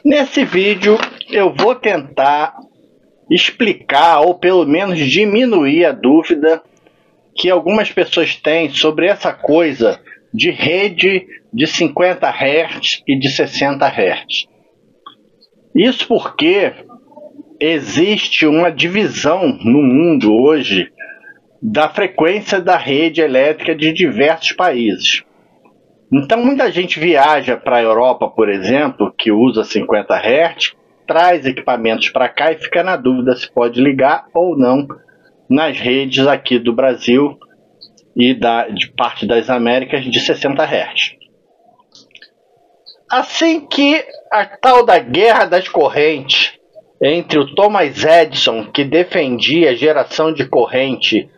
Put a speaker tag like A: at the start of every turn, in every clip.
A: Nesse vídeo eu vou tentar explicar ou pelo menos diminuir a dúvida que algumas pessoas têm sobre essa coisa de rede de 50 Hz e de 60 Hz. Isso porque existe uma divisão no mundo hoje da frequência da rede elétrica de diversos países. Então muita gente viaja para a Europa, por exemplo, que usa 50 Hz, traz equipamentos para cá e fica na dúvida se pode ligar ou não nas redes aqui do Brasil e de parte das Américas de 60 Hz. Assim que a tal da guerra das correntes entre o Thomas Edison, que defendia a geração de corrente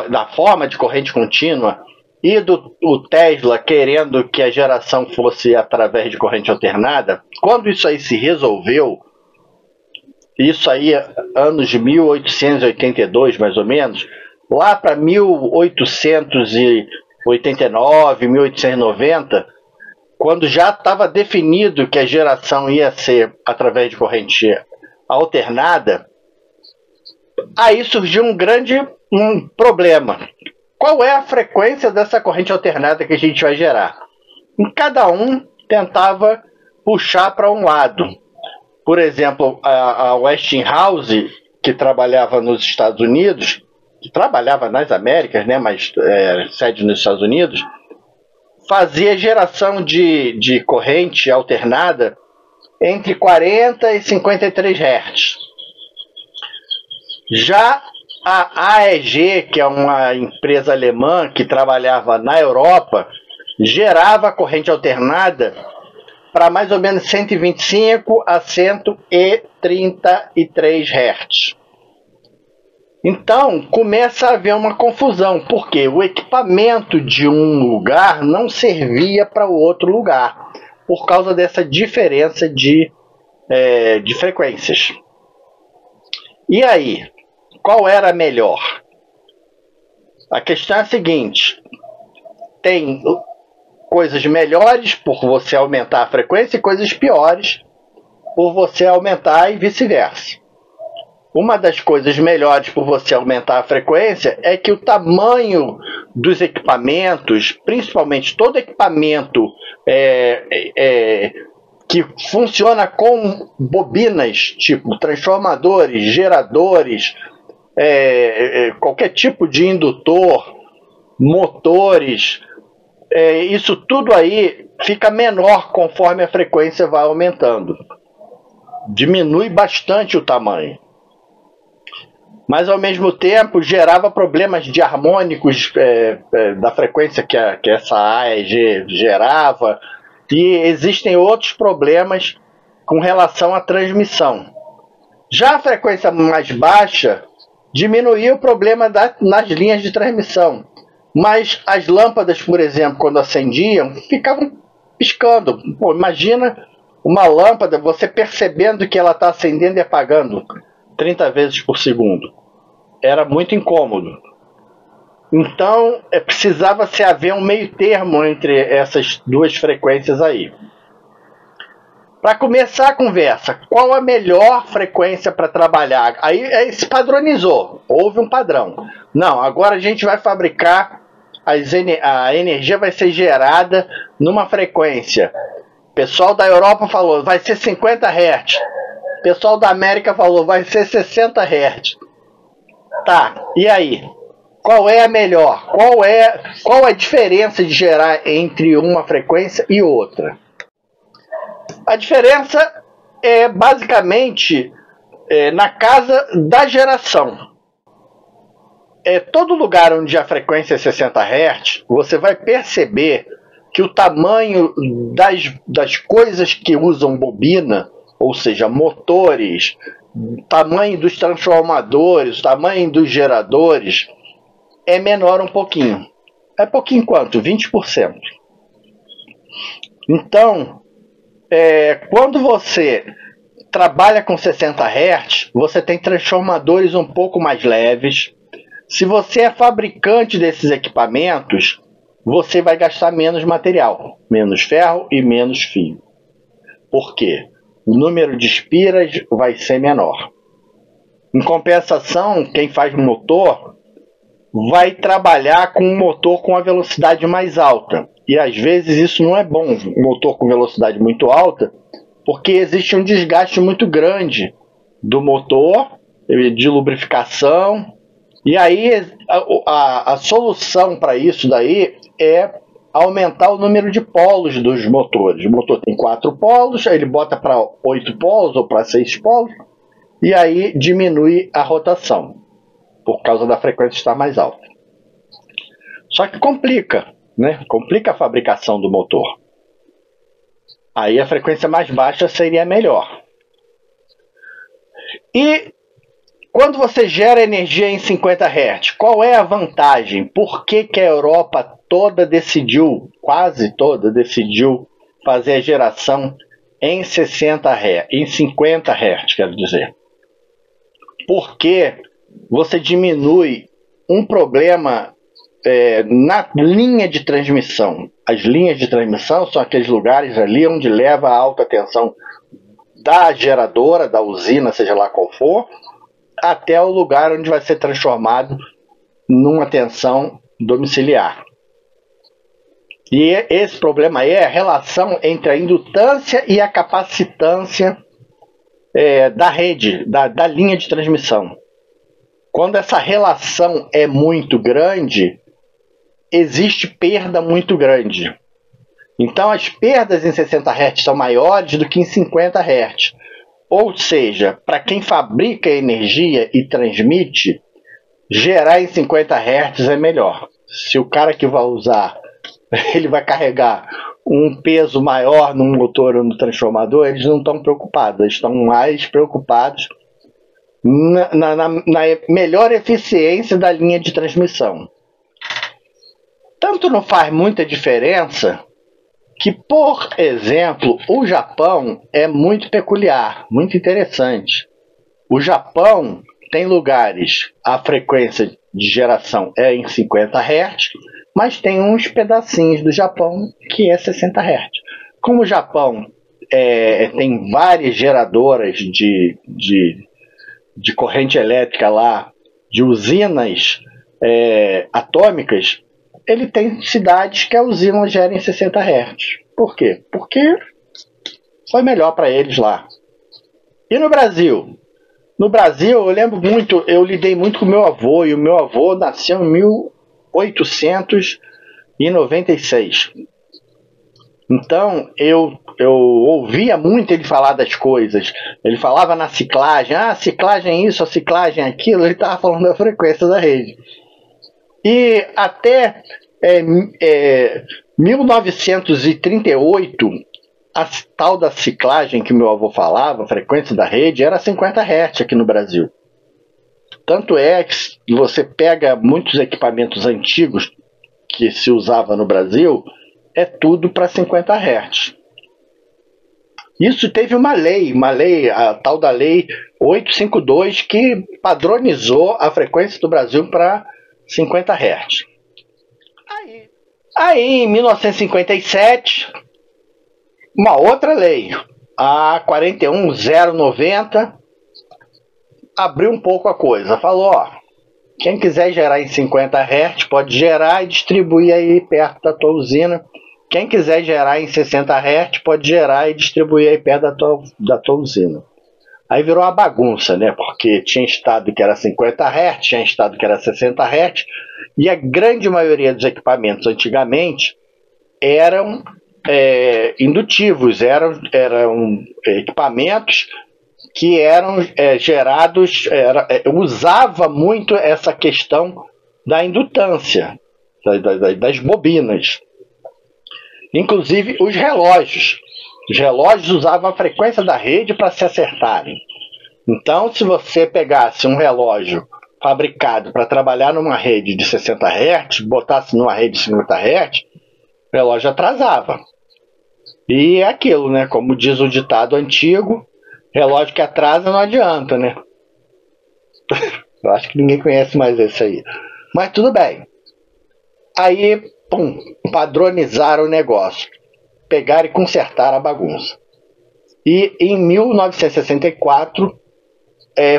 A: da forma de corrente contínua, e o Tesla querendo que a geração fosse através de corrente alternada, quando isso aí se resolveu, isso aí anos de 1882 mais ou menos, lá para 1889, 1890, quando já estava definido que a geração ia ser através de corrente alternada, aí surgiu um grande problema. Qual é a frequência dessa corrente alternada que a gente vai gerar? E cada um tentava puxar para um lado. Por exemplo, a Westinghouse, que trabalhava nos Estados Unidos, que trabalhava nas Américas, né, mas sede nos Estados Unidos, fazia geração de corrente alternada entre 40 e 53 Hz. Já a AEG, que é uma empresa alemã que trabalhava na Europa, gerava corrente alternada para mais ou menos 125 a 133 Hz. Então, começa a haver uma confusão, porque o equipamento de um lugar não servia para o outro lugar, por causa dessa diferença de frequências. E aí, qual era melhor? A questão é a seguinte: tem coisas melhores por você aumentar a frequência e coisas piores por você aumentar e vice-versa. Uma das coisas melhores por você aumentar a frequência é que o tamanho dos equipamentos, principalmente todo equipamento que funciona com bobinas, tipo transformadores, geradores, qualquer tipo de indutor, motores, isso tudo aí fica menor conforme a frequência vai aumentando. Diminui bastante o tamanho. Mas ao mesmo tempo gerava problemas de harmônicos da frequência que essa AEG gerava, e existem outros problemas com relação à transmissão. Já a frequência mais baixa diminuía o problema nas linhas de transmissão, mas as lâmpadas, por exemplo, quando acendiam, ficavam piscando. Pô, imagina uma lâmpada, você percebendo que ela está acendendo e apagando 30 vezes por segundo. Era muito incômodo. Então, precisava-se haver um meio termo entre essas duas frequências aí. Para começar a conversa, qual a melhor frequência para trabalhar? Aí se padronizou, houve um padrão. Não, agora a gente vai fabricar, a energia vai ser gerada numa frequência. O pessoal da Europa falou, vai ser 50 Hz. O pessoal da América falou, vai ser 60 Hz. Tá, e aí? Qual é a melhor? Qual a diferença de gerar entre uma frequência e outra? A diferença é basicamente na casa da geração. Todo lugar onde a frequência é 60 Hz, você vai perceber que o tamanho das coisas que usam bobina, ou seja, motores, tamanho dos transformadores, tamanho dos geradores, é menor um pouquinho. É pouquinho quanto? 20%. Então, quando você trabalha com 60 Hz, você tem transformadores um pouco mais leves. Se você é fabricante desses equipamentos, você vai gastar menos material, menos ferro e menos fio. Por quê? O número de espiras vai ser menor. Em compensação, quem faz motor vai trabalhar com um motor com a velocidade mais alta. E às vezes isso não é bom, um motor com velocidade muito alta, porque existe um desgaste muito grande do motor, de lubrificação. E aí a solução para isso daí é aumentar o número de polos dos motores. O motor tem 4 polos, aí ele bota para 8 polos ou para 6 polos, e aí diminui a rotação, por causa da frequência estar mais alta. Só que complica, né? Complica a fabricação do motor. Aí a frequência mais baixa seria melhor. E quando você gera energia em 50 Hz, qual é a vantagem? Por que que a Europa toda decidiu, quase toda decidiu, fazer a geração em 60 Hz, em 50 Hz, quero dizer? Porque você diminui um problema na linha de transmissão. As linhas de transmissão são aqueles lugares ali onde leva a alta tensão da geradora, da usina, seja lá qual for, até o lugar onde vai ser transformado numa tensão domiciliar. E esse problema aí é a relação entre a indutância e a capacitância da rede, da linha de transmissão. Quando essa relação é muito grande, existe perda muito grande. Então as perdas em 60 Hz são maiores do que em 50 Hz. Ou seja, para quem fabrica energia e transmite, gerar em 50 Hz é melhor. Se o cara que vai usar, ele vai carregar um peso maior no motor ou no transformador, eles não estão preocupados, eles estão mais preocupados na melhor eficiência da linha de transmissão. Tanto não faz muita diferença que, por exemplo, o Japão é muito peculiar, muito interessante. O Japão tem lugares, a frequência de geração é em 50 Hz, mas tem uns pedacinhos do Japão que é 60 Hz. Como o Japão tem várias geradoras de corrente elétrica lá, de usinas atômicas, ele tem cidades que a usina gera em 60 Hz. Por quê? Porque foi melhor para eles lá. E no Brasil? No Brasil, eu lembro muito, eu lidei muito com o meu avô, e o meu avô nasceu em 1896. Então, eu ouvia muito ele falar das coisas. Ele falava na ciclagem, a ciclagem isso, a ciclagem aquilo, ele estava falando da frequência da rede. E até 1938, a tal da ciclagem que meu avô falava, a frequência da rede, era 50 Hz aqui no Brasil. Tanto é que você pega muitos equipamentos antigos que se usava no Brasil, é tudo para 50 Hz. Isso teve uma lei, a tal da Lei 852, que padronizou a frequência do Brasil para 50 Hz. Aí, em 1957, uma outra lei, a 41090, abriu um pouco a coisa. Falou, ó, quem quiser gerar em 50 Hz pode gerar e distribuir aí perto da tua usina. Quem quiser gerar em 60 Hz pode gerar e distribuir aí perto da tua usina. Aí virou uma bagunça, né? Porque tinha estado que era 50 Hz, tinha estado que era 60 Hz, e a grande maioria dos equipamentos antigamente eram indutivos, eram equipamentos que eram gerados, usava muito essa questão da indutância, das bobinas. Inclusive os relógios. Os relógios usavam a frequência da rede para se acertarem. Então, se você pegasse um relógio fabricado para trabalhar numa rede de 60 Hz, botasse numa rede de 50 Hz, o relógio atrasava. E é aquilo, né? Como diz o ditado antigo, relógio que atrasa não adianta, né? Eu acho que ninguém conhece mais esse aí. Mas tudo bem. Aí, padronizaram o negócio. Pegaram e consertaram a bagunça. E em 1964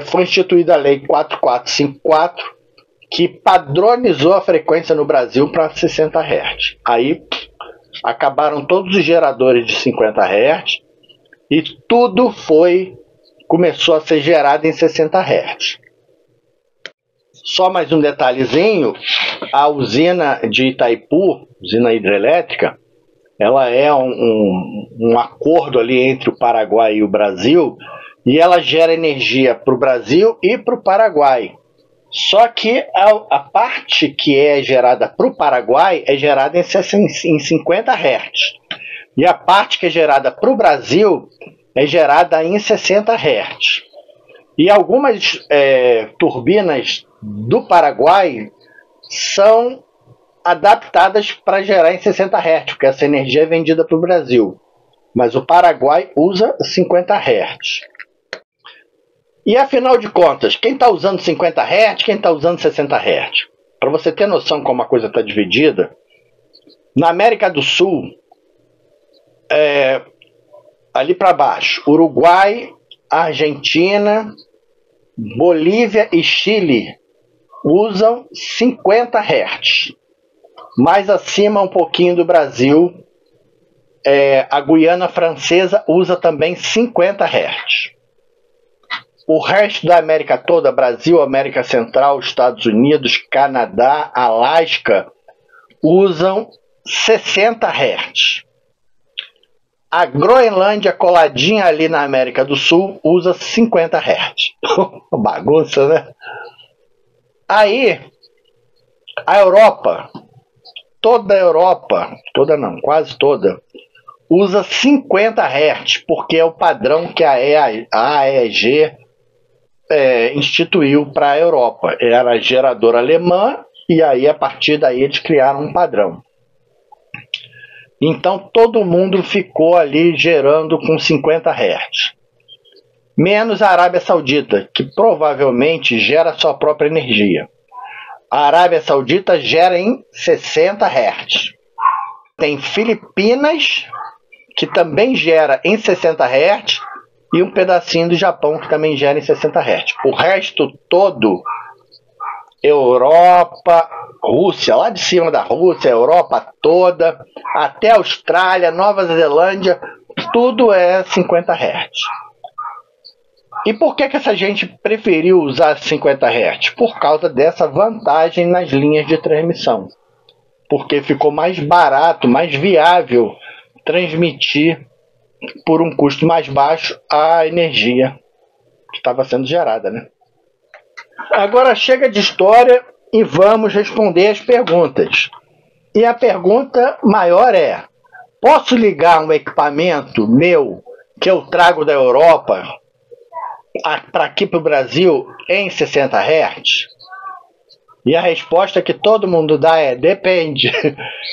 A: foi instituída a Lei 4454, que padronizou a frequência no Brasil para 60 Hz. Aí acabaram todos os geradores de 50 Hz e tudo começou a ser gerado em 60 Hz. Só mais um detalhezinho, a usina de Itaipu, usina hidrelétrica, ela é um acordo ali entre o Paraguai e o Brasil, e ela gera energia para o Brasil e para o Paraguai. Só que a parte que é gerada para o Paraguai é gerada em 50 Hz. E a parte que é gerada para o Brasil é gerada em 60 Hz. E algumas turbinas do Paraguai são adaptadas para gerar em 60 Hz, porque essa energia é vendida para o Brasil. Mas o Paraguai usa 50 Hz. E afinal de contas, quem está usando 50 Hz, quem está usando 60 Hz? Para você ter noção como a coisa está dividida, na América do Sul, ali para baixo, Uruguai, Argentina, Bolívia e Chile usam 50 Hz. Mais acima um pouquinho do Brasil, a Guiana Francesa usa também 50 Hz. O resto da América toda, Brasil, América Central, Estados Unidos, Canadá, Alasca, usam 60 Hz. A Groenlândia, coladinha ali na América do Sul, usa 50 Hz. Bagunça, né? Aí, a Europa, toda a Europa, toda não, quase toda, usa 50 Hz, porque é o padrão que a AEG instituiu para a Europa. Era geradora alemã, e aí a partir daí eles criaram um padrão. Então todo mundo ficou ali gerando com 50 Hz. Menos a Arábia Saudita, que provavelmente gera sua própria energia. A Arábia Saudita gera em 60 Hz. Tem Filipinas, que também gera em 60 Hz, e um pedacinho do Japão, que também gera em 60 Hz. O resto todo, Europa, Rússia, lá de cima da Rússia, Europa toda, até Austrália, Nova Zelândia, tudo é 50 Hz. E por que essa gente preferiu usar 50 Hz? Por causa dessa vantagem nas linhas de transmissão. Porque ficou mais barato, mais viável transmitir por um custo mais baixo a energia que estava sendo gerada, né? Agora chega de história e vamos responder as perguntas. E a pergunta maior é: posso ligar um equipamento meu que eu trago da Europa para aqui para o Brasil em 60 Hz? E a resposta que todo mundo dá é: depende.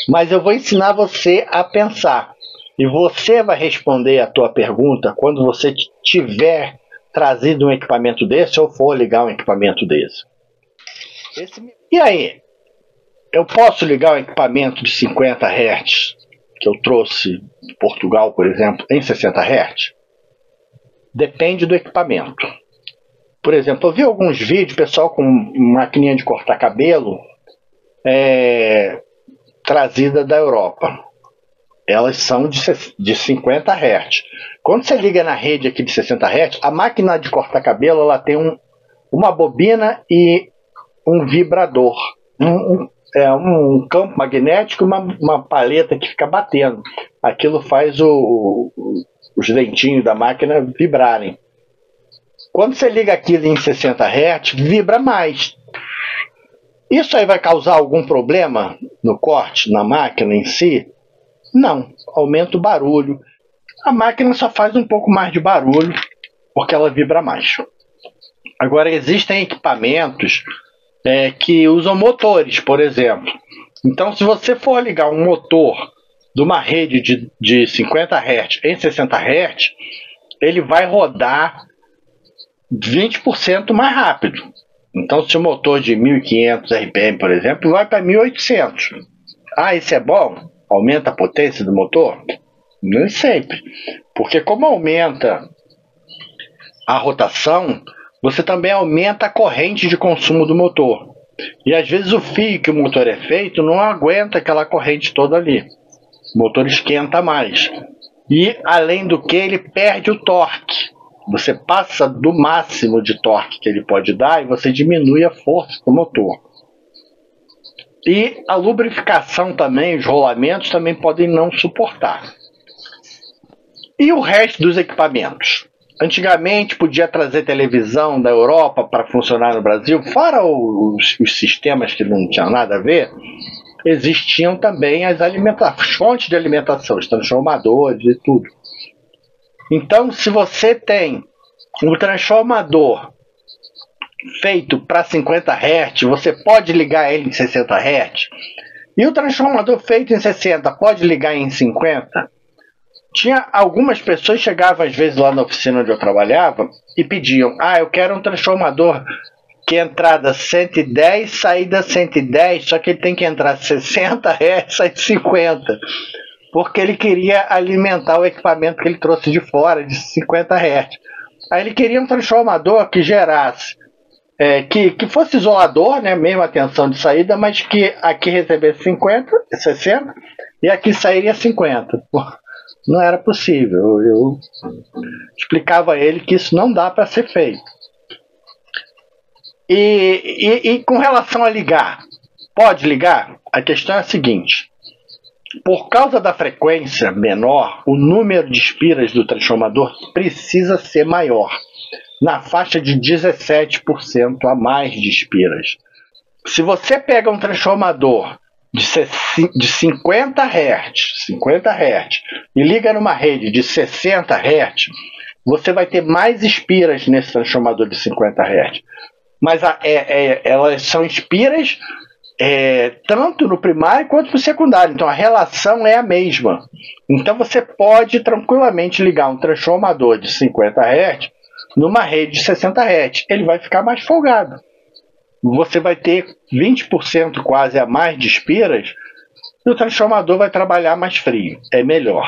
A: Mas eu vou ensinar você a pensar. E você vai responder a tua pergunta quando você tiver trazido um equipamento desse ou for ligar um equipamento desse. E aí? Eu posso ligar um equipamento de 50 Hz que eu trouxe de Portugal, por exemplo, em 60 Hz? Depende do equipamento. Por exemplo, eu vi alguns vídeos, pessoal com maquininha de cortar cabelo trazida da Europa. Elas são de 50 Hz. Quando você liga na rede aqui de 60 Hz, a máquina de cortar cabelo ela tem uma bobina e um vibrador. Um campo magnético e uma paleta que fica batendo. Aquilo faz os dentinhos da máquina vibrarem. Quando você liga aquilo em 60 Hz, vibra mais. Isso aí vai causar algum problema no corte, na máquina em si? Não, aumenta o barulho. A máquina só faz um pouco mais de barulho porque ela vibra mais. Agora, existem equipamentos que usam motores, por exemplo. Então, se você for ligar um motor de uma rede de 50 Hz em 60 Hz, ele vai rodar 20% mais rápido. Então, se o motor de 1500 RPM, por exemplo, vai para 1800. Ah, isso é bom? Aumenta a potência do motor? Nem sempre. Porque como aumenta a rotação, você também aumenta a corrente de consumo do motor. E às vezes o fio que o motor é feito não aguenta aquela corrente toda ali. O motor esquenta mais. E além do que, ele perde o torque. Você passa do máximo de torque que ele pode dar e você diminui a força do motor. E a lubrificação também, os rolamentos também podem não suportar. E o resto dos equipamentos? Antigamente podia trazer televisão da Europa para funcionar no Brasil, fora os sistemas que não tinham nada a ver, existiam também as fontes de alimentação, os transformadores e tudo. Então, se você tem um transformador feito para 50 Hz, você pode ligar ele em 60 Hz, e o transformador feito em 60 pode ligar em 50. Tinha algumas pessoas que chegavam às vezes lá na oficina onde eu trabalhava e pediam: eu quero um transformador que entrada 110, saída 110, só que ele tem que entrar 60 Hz, sair 50, porque ele queria alimentar o equipamento que ele trouxe de fora, de 50 Hz. Aí ele queria um transformador que gerasse, que fosse isolador, né, mesmo a tensão de saída, mas que aqui recebesse 50, 60 e aqui sairia 50. Não era possível. Eu explicava a ele que isso não dá para ser feito. E com relação a ligar, pode ligar? A questão é a seguinte: por causa da frequência menor, o número de espiras do transformador precisa ser maior, na faixa de 17% a mais de espiras. Se você pega um transformador de 50 Hz e liga numa rede de 60 Hz, você vai ter mais espiras nesse transformador de 50 Hz. Mas elas são espiras tanto no primário quanto no secundário. Então a relação é a mesma. Então você pode tranquilamente ligar um transformador de 50 Hz numa rede de 60 Hz. Ele vai ficar mais folgado. Você vai ter 20% quase a mais de espiras e o transformador vai trabalhar mais frio. É melhor.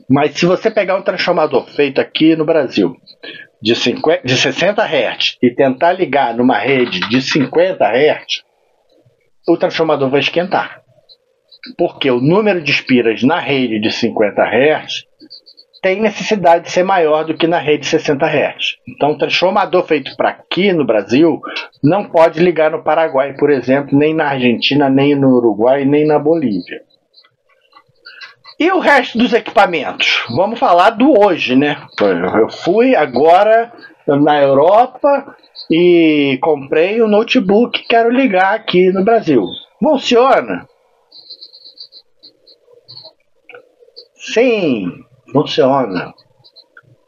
A: Mas se você pegar um transformador feito aqui no Brasil de 60 Hz e tentar ligar numa rede de 50 Hz, o transformador vai esquentar. Porque o número de espiras na rede de 50 Hz tem necessidade de ser maior do que na rede de 60 Hz. Então, o transformador feito para aqui no Brasil não pode ligar no Paraguai, por exemplo, nem na Argentina, nem no Uruguai, nem na Bolívia. E o resto dos equipamentos? Vamos falar do hoje, né? Eu fui agora na Europa e comprei um notebook que quero ligar aqui no Brasil. Funciona? Sim, funciona.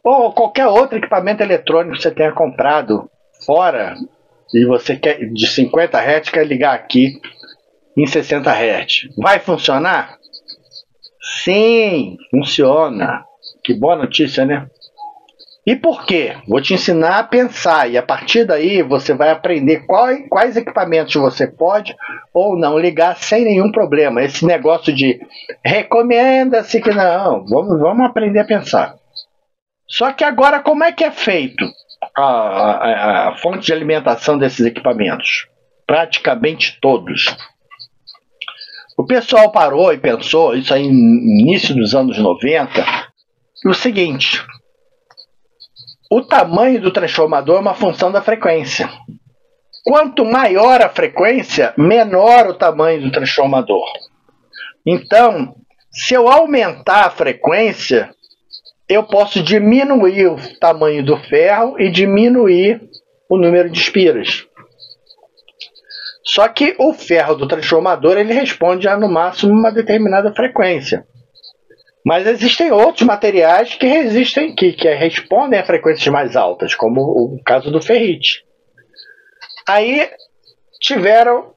A: Ou qualquer outro equipamento eletrônico que você tenha comprado fora e você quer de 50 Hz quer ligar aqui em 60 Hz. Vai funcionar? Sim, funciona. Que boa notícia, né? E por quê? Vou te ensinar a pensar e a partir daí você vai aprender quais equipamentos você pode ou não ligar sem nenhum problema. Esse negócio de recomenda-se que não, vamos aprender a pensar. Só que agora como é que é feito a fonte de alimentação desses equipamentos? Praticamente todos. O pessoal parou e pensou, isso aí no início dos anos 90, o seguinte: o tamanho do transformador é uma função da frequência. Quanto maior a frequência, menor o tamanho do transformador. Então, se eu aumentar a frequência, eu posso diminuir o tamanho do ferro e diminuir o número de espiras. Só que o ferro do transformador ele responde a no máximo uma determinada frequência. Mas existem outros materiais que respondem a frequências mais altas, como o caso do ferrite. Aí tiveram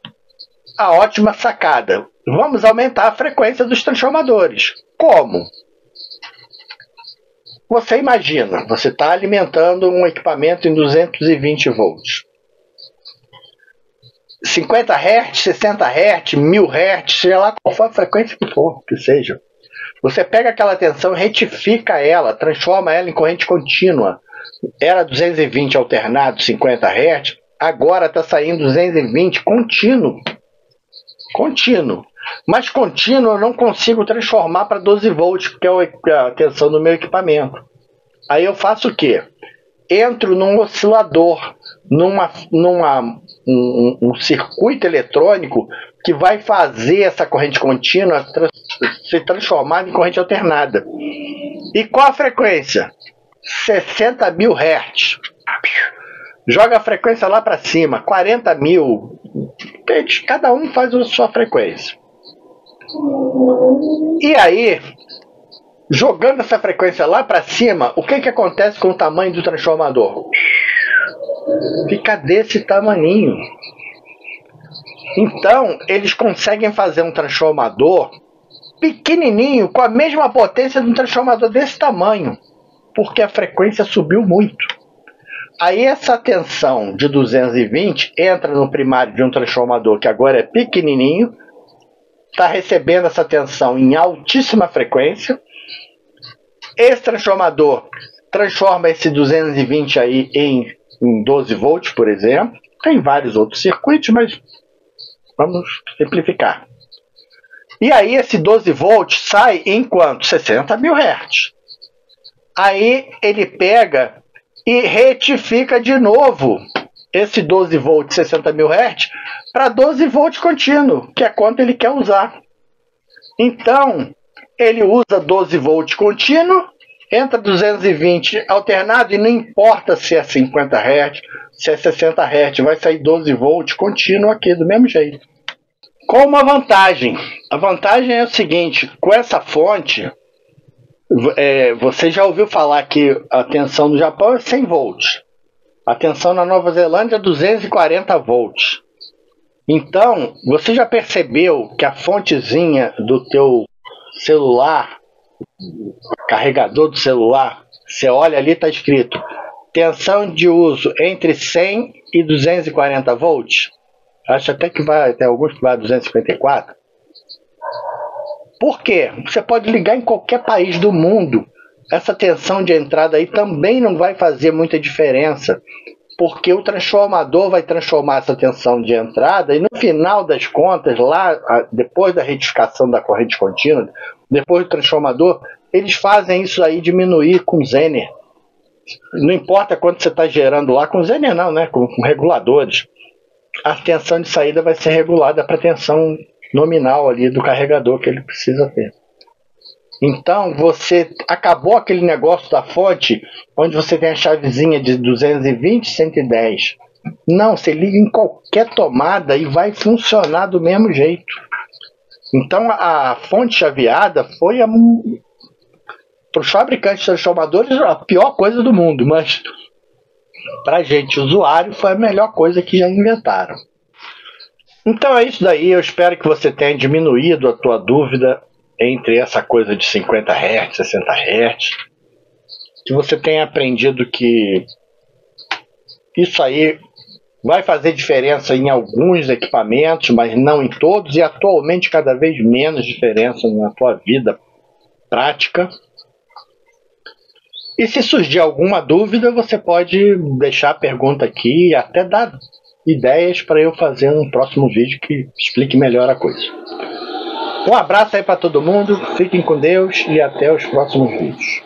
A: a ótima sacada: vamos aumentar a frequência dos transformadores. Como? Você imagina, você está alimentando um equipamento em 220 volts. 50 Hz, 60 Hz, 1000 Hz, seja lá qual for a frequência que for, que seja. Você pega aquela tensão, retifica ela, transforma ela em corrente contínua. Era 220 alternado, 50 Hz, agora está saindo 220 contínuo. Contínuo. Mas contínuo eu não consigo transformar para 12 volts, que é a tensão do meu equipamento. Aí eu faço o quê? Entro num oscilador, um circuito eletrônico que vai fazer essa corrente contínua ser transformada em corrente alternada. E qual a frequência? 60 mil Hz. Joga a frequência lá para cima, 40 mil. Cada um faz a sua frequência. E aí, jogando essa frequência lá para cima, o que acontece com o tamanho do transformador? Fica desse tamaninho. Então, eles conseguem fazer um transformador pequenininho, com a mesma potência de um transformador desse tamanho, porque a frequência subiu muito. Aí essa tensão de 220 entra no primário de um transformador que agora é pequenininho, está recebendo essa tensão em altíssima frequência. Esse transformador transforma esse 220 aí em 12 volts, por exemplo. Tem vários outros circuitos, mas vamos simplificar. E aí esse 12 volts sai em quanto? 60 mil Hz. Aí ele pega e retifica de novo esse 12 volts 60 mil Hz para 12 volts contínuo, que é quanto ele quer usar. Então, ele usa 12 volts contínuo, entra 220 alternado, e não importa se é 50 Hz, se é 60 Hz, vai sair 12 volts contínuo aqui do mesmo jeito. Com uma vantagem. A vantagem é o seguinte, com essa fonte, você já ouviu falar que a tensão no Japão é 100 volts. A tensão na Nova Zelândia é 240 volts. Então, você já percebeu que a fontezinha do teu celular, carregador do celular, você olha ali, está escrito tensão de uso entre 100 e 240 volts? Acho até que tem alguns que vai a 254. Por quê? Você pode ligar em qualquer país do mundo. Essa tensão de entrada aí também não vai fazer muita diferença, porque o transformador vai transformar essa tensão de entrada e no final das contas, lá depois da retificação da corrente contínua, depois do transformador, eles fazem isso aí diminuir com Zener. Não importa quanto você está gerando lá, com Zener não, né? Com reguladores. A tensão de saída vai ser regulada para a tensão nominal ali do carregador que ele precisa ter. Então, você acabou aquele negócio da fonte, onde você tem a chavezinha de 220, 110. Não, você liga em qualquer tomada e vai funcionar do mesmo jeito. Então, a fonte chaveada foi para os fabricantes de transformadores a pior coisa do mundo, mas para a gente, usuário, foi a melhor coisa que já inventaram. Então é isso daí, eu espero que você tenha diminuído a tua dúvida entre essa coisa de 50 Hz, 60 Hz, que você tenha aprendido que isso aí vai fazer diferença em alguns equipamentos, mas não em todos, e atualmente cada vez menos diferença na tua vida prática. E se surgir alguma dúvida, você pode deixar a pergunta aqui e até dar ideias para eu fazer um próximo vídeo que explique melhor a coisa. Um abraço aí para todo mundo, fiquem com Deus e até os próximos vídeos.